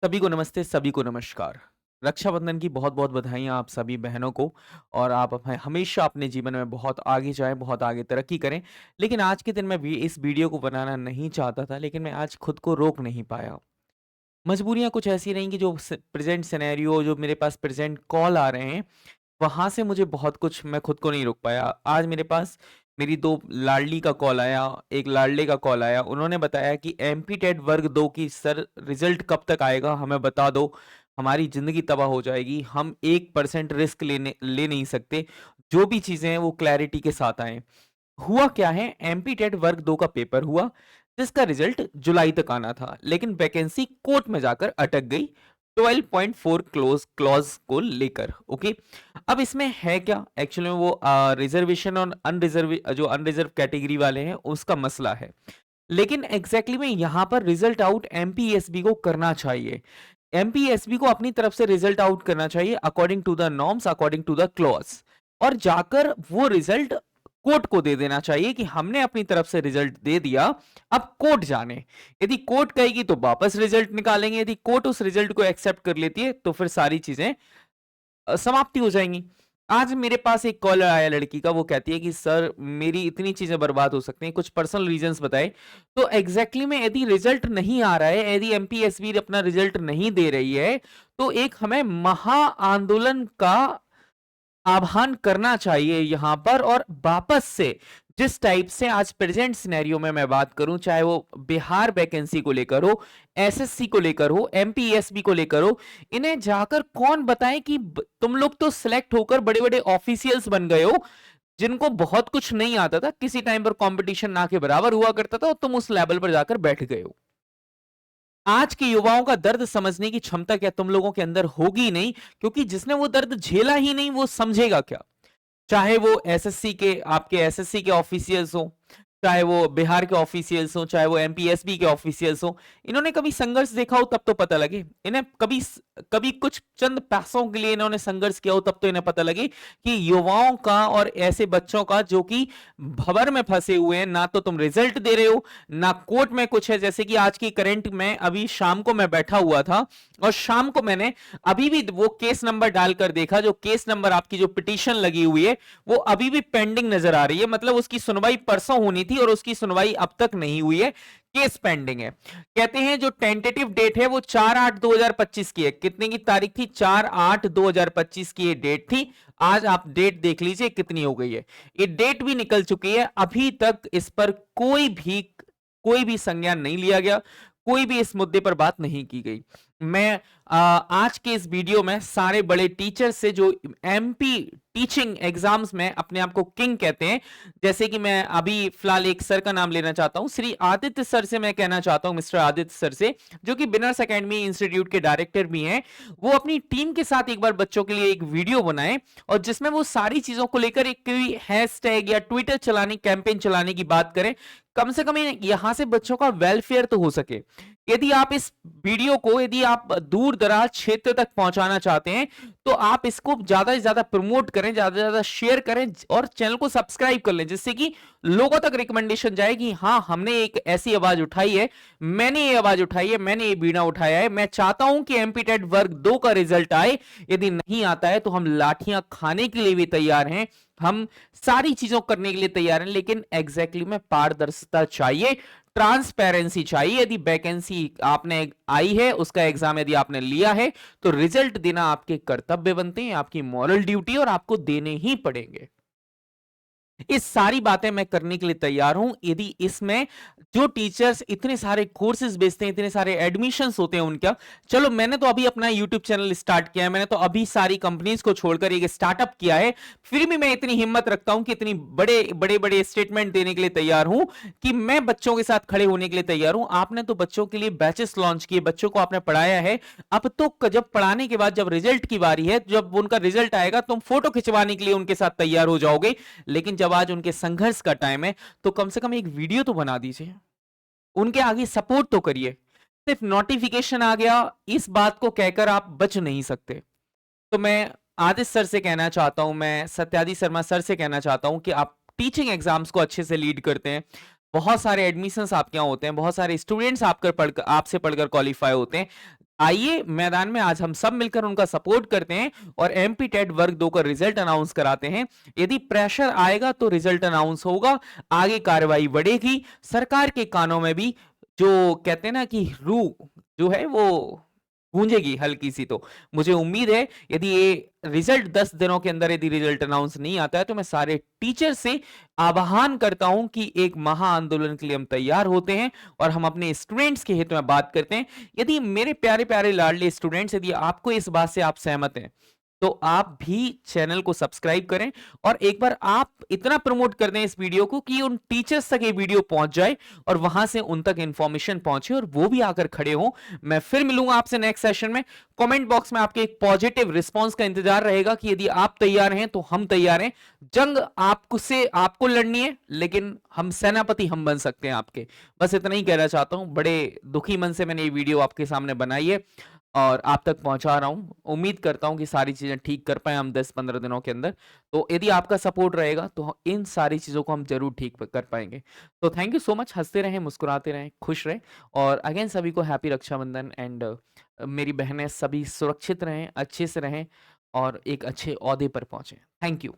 सभी को नमस्ते, सभी को नमस्कार। रक्षाबंधन की बहुत-बहुत बधाइयाँ आप सभी बहनों को और आप हमेशा अपने जीवन में बहुत आगे जाएँ, बहुत आगे तरक्की करें। लेकिन आज के दिन मैं इस वीडियो को बनाना नहीं चाहता था, लेकिन मैं आज खुद को रोक नहीं पाया। मजबूरियाँ कुछ ऐसी रहीं कि जो प्रेज़ेंट सिनेरियो जो मेरे पास प्रेज़ेंट कॉल आ रहे हैं, वहाँ से मुझे बहुत कुछ मैं खुद को नहीं रोक पाया। आज मेरे पास मेरी 2 लाडली का कॉल आया, एक लाडले का कॉल आया। उन्होंने बताया कि एमपी टेट वर्ग 2 की सर रिज़ल्ट कब तक आएगा हमें बता दो, हमारी ज़िंदगी तबाह हो जाएगी। हम 1% रिस्क ले नहीं सकते। जो भी चीज़ें हैं वो क्लैरिटी के साथ आएँ। हुआ क्या है एमपी टेट वर्ग 2 का पेपर हुआ, जिसका रिज़ल्ट जुलाई तक आना था, लेकिन वैकेंसी कोर्ट में जाकर अटक गई 12.4 क्लॉज़ को लेकर, ओके। अब इसमें है क्या? एक्चुअली में वो रिज़र्वेशन और जो अनरिज़र्व कैटेगरी वाले हैं, उसका मसला है। लेकिन एग्ज़ैक्टली में यहाँ पर रिज़ल्ट आउट एमपीएसबी को करना चाहिए। एमपीएसबी को अपनी तरफ से रिज़ल्ट आउट करना चाहिए according to the norms, according to the clause और जाकर वो रिज़ल्ट कोर्ट को दे देना चाहिए कि हमने अपनी तरफ से रिज़ल्ट दे दिया, अब कोर्ट जाने। यदि कोर्ट कहेगी तो वापस रिज़ल्ट निकालेंगे, यदि कोर्ट उस रिज़ल्ट को एक्सेप्ट कर लेती है, तो फिर सारी चीज़ें समाप्ति हो जाएँगी। आज मेरे पास एक कॉल आया लड़की का, वो कहती है कि सर मेरी इतनी चीज़ें बर्बाद हो सकती हैं, कुछ पर्सनल रीज़न्स बताएँ। तो एग्ज़ैक्टली में यदि रिज़ल्ट नहीं आ रहा है, यदि एमपीएसबी अपना रिज़ल्ट नहीं दे रही है, तो एक हमें महा आंदोलन का आह्वान करना चाहिए यहाँ पर और वापस से जिस टाइप से आज प्रेजेंट सिनेरियो में मैं बात करूं, चाहे वो बिहार वैकेंसी को लेकर हो, एसएससी को लेकर हो, एमपीएसबी को लेकर हो, इन्हें जाकर कौन बताए कि तुम लोग तो सिलेक्ट होकर बड़े-बड़े ऑफिशियल्स बन गए हो, जिनको बहुत कुछ नहीं आता था, किसी टाइम पर कंपटीशन ना के बराबर हुआ करता था और तुम उस लेवल पर जाकर बैठ गए हो। आज के युवाओं का दर्द समझने की क्षमता क्या तुम लोगों के अंदर होगी नहीं, क्योंकि जिसने वो दर्द झेला ही नहीं वो समझेगा क्या? चाहे वो एसएससी के ऑफिशियल्स हो, चाहे वो बिहार के ऑफिशियल्स हो, चाहे वो एमपीएसबी के ऑफिशियल्स हो, इन्होंने कभी संघर्ष देखा हो तब तो पता लगे। इन्हें कभी कुछ चंद पैसों के लिए इन्होंने संघर्ष किया हो तब तो इन्हें पता लगे कि युवाओं का और ऐसे बच्चों का जो कि भंवर में फंसे हुए हैं, ना तो तुम रिजल्ट दे रहे हो, ना कोर्ट में कुछ है। जैसे कि आज की करंट में अभी शाम को मैं बैठा हुआ था और शाम को मैंने अभी भी वो केस नंबर डालकर देखा, जो केस नंबर आपकी जो पिटीशन लगी हुई है वो अभी भी पेंडिंग नजर आ रही है। मतलब उसकी सुनवाई परसों होनी थी और उसकी सुनवाई अब तक नहीं हुई है, केस पेंडिंग है। कहते हैं जो टेंटेटिव डेट है वो 4/8/2025 की है। कितने की तारीख थी? 4/8/2025 की ये डेट थी। आज आप डेट देख लीजिए कितनी हो गई है। ये डेट भी निकल चुकी है, अभी तक इस पर कोई भी संज्ञान नहीं लिया गया, कोई भी इस मुद्दे पर बात नहीं की गई। मैं आज के इस वीडियो में सारे बड़े टीचर से जो एमपी टीचिंग एग्जाम्स में अपने आप को किंग कहते हैं, जैसे कि मैं अभी फिलहाल एक सर का नाम लेना चाहता हूं, श्री आदित्य सर से मैं कहना चाहता हूं, मिस्टर आदित्य सर से, जो कि बिनर्स एकेडमी इंस्टीट्यूट के डायरेक्टर भी हैं। वो अपनी टीम के साथ एक बार बच्चों के लिए एक वीडियो बनाएं और जिसमें वो सारी चीजों को लेकर एक कोई हैशटैग या ट्विटर चलाने कैंपेन चलाने की बात करें। कम से कम यहां से बच्चों का वेलफेयर तो हो सके। यदि आप इस वीडियो को यदि आप दूर दराज क्षेत्र तक पहुंचाना चाहते हैं, तो आप इसको ज्यादा से ज्यादा प्रमोट करें, ज्यादा से ज्यादा शेयर करें और चैनल को सब्सक्राइब कर लें, जिससे कि लोगों तक रिकमेंडेशन जाए कि हाँ, हमने एक ऐसी आवाज उठाई है, मैंने ये आवाज उठाई है, मैंने ये बीड़ा उठाया है। मैं चाहता हूं कि एमपी टेट वर्ग 2 का रिजल्ट आए। यदि नहीं आता है तो हम लाठियां खाने के लिए भी तैयार हैं, हम सारी चीजों करने के लिए तैयार हैं, लेकिन एग्जैक्टली में पारदर्शिता चाहिए, ट्रांसपेरेंसी चाहिए। यदि वैकेंसी आपने आई है, उसका एग्जाम यदि आपने लिया है, तो रिजल्ट देना आपके कर्तव्य बनते हैं, आपकी मॉरल ड्यूटी, और आपको देने ही पड़ेंगे। ये सारी बातें मैं करने के लिए तैयार हूं। यदि इसमें जो टीचर्स इतने सारे कोर्सेज बेचते हैं, इतने सारे एडमिशंस होते हैं उनका, चलो मैंने तो अभी अपना यूट्यूब चैनल स्टार्ट किया है, मैंने तो अभी सारी कंपनीज को छोड़कर एक स्टार्टअप किया है, फिर भी मैं इतनी हिम्मत रखता हूं कि इतनी बड़े बड़े बड़े स्टेटमेंट देने के लिए तैयार हूं कि मैं बच्चों के साथ खड़े होने के लिए तैयार हूं। आपने तो बच्चों के लिए बैचेस लॉन्च किए, बच्चों को आपने पढ़ाया है, अब तो जब पढ़ाने के बाद जब रिजल्ट की बारी है, जब उनका रिजल्ट आएगा, तुम फोटो खिंचवाने के लिए उनके साथ तैयार हो जाओगे। लेकिन जब आज उनके संघर्ष का टाइम है, तो कम से कम एक वीडियो तो बना दीजिए, उनके आगे सपोर्ट तो करिए। सिर्फ नोटिफिकेशन आ गया इस बात को कहकर आप बच नहीं सकते। तो मैं आदित्य सर से कहना चाहता हूं, मैं सत्यादि शर्मा सर से कहना चाहता हूं कि आप टीचिंग एग्जाम्स को अच्छे से लीड करते हैं, बहुत सारे एडमिशंस आपके यहाँ होते हैं, बहुत सारे स्टूडेंट्स आपसे पढ़कर क्वालिफाई होते हैं। आइए मैदान में आज हम सब मिलकर उनका सपोर्ट करते हैं और एमपी टेट वर्ग 2 का रिजल्ट अनाउंस कराते हैं। यदि प्रेशर आएगा तो रिजल्ट अनाउंस होगा, आगे कार्रवाई बढ़ेगी। सरकार के कानों में भी जो कहते हैं ना कि रूह जो है वो गूंजेगी हल्की सी। तो मुझे उम्मीद है यदि ये रिजल्ट 10 दिनों के अंदर यदि रिजल्ट अनाउंस नहीं आता है तो मैं सारे टीचर से आह्वान करता हूं कि एक महा आंदोलन के लिए हम तैयार होते हैं और हम अपने स्टूडेंट्स के हित में बात करते हैं। यदि मेरे प्यारे प्यारे लाडले स्टूडेंट्स, यदि आपको इस बात से आप सहमत हैं तो आप भी चैनल को सब्सक्राइब करें और एक बार आप इतना प्रमोट कर दें इस वीडियो को कि उन टीचर्स तक ये वीडियो पहुंच जाए और वहां से उन तक इंफॉर्मेशन पहुंचे और वो भी आकर खड़े हो। मैं फिर मिलूंगा आपसे नेक्स्ट सेशन में। कमेंट बॉक्स में आपके एक पॉजिटिव रिस्पांस का इंतजार रहेगा कि यदि आप तैयार हैं तो हम तैयार हैं। जंग आपको से आपको लड़नी है, लेकिन हम सेनापति हम बन सकते हैं आपके। बस इतना ही कहना चाहता हूं। बड़े दुखी मन से मैंने ये वीडियो आपके सामने बनाई है और आप तक पहुंचा रहा हूं। उम्मीद करता हूं कि सारी चीजें ठीक कर पाए हम 10-15 दिनों के अंदर। तो यदि आपका सपोर्ट रहेगा तो इन सारी चीजों को हम जरूर ठीक कर पाएंगे। तो थैंक यू सो मच। हंसते रहें, मुस्कुराते रहें, खुश रहें और अगेन सभी को हैप्पी रक्षाबंधन। एंड मेरी बहनें सभी सुरक्षित रहें, अच्छे से रहें और एक अच्छे ओहदे पर पहुंचे। Thank you.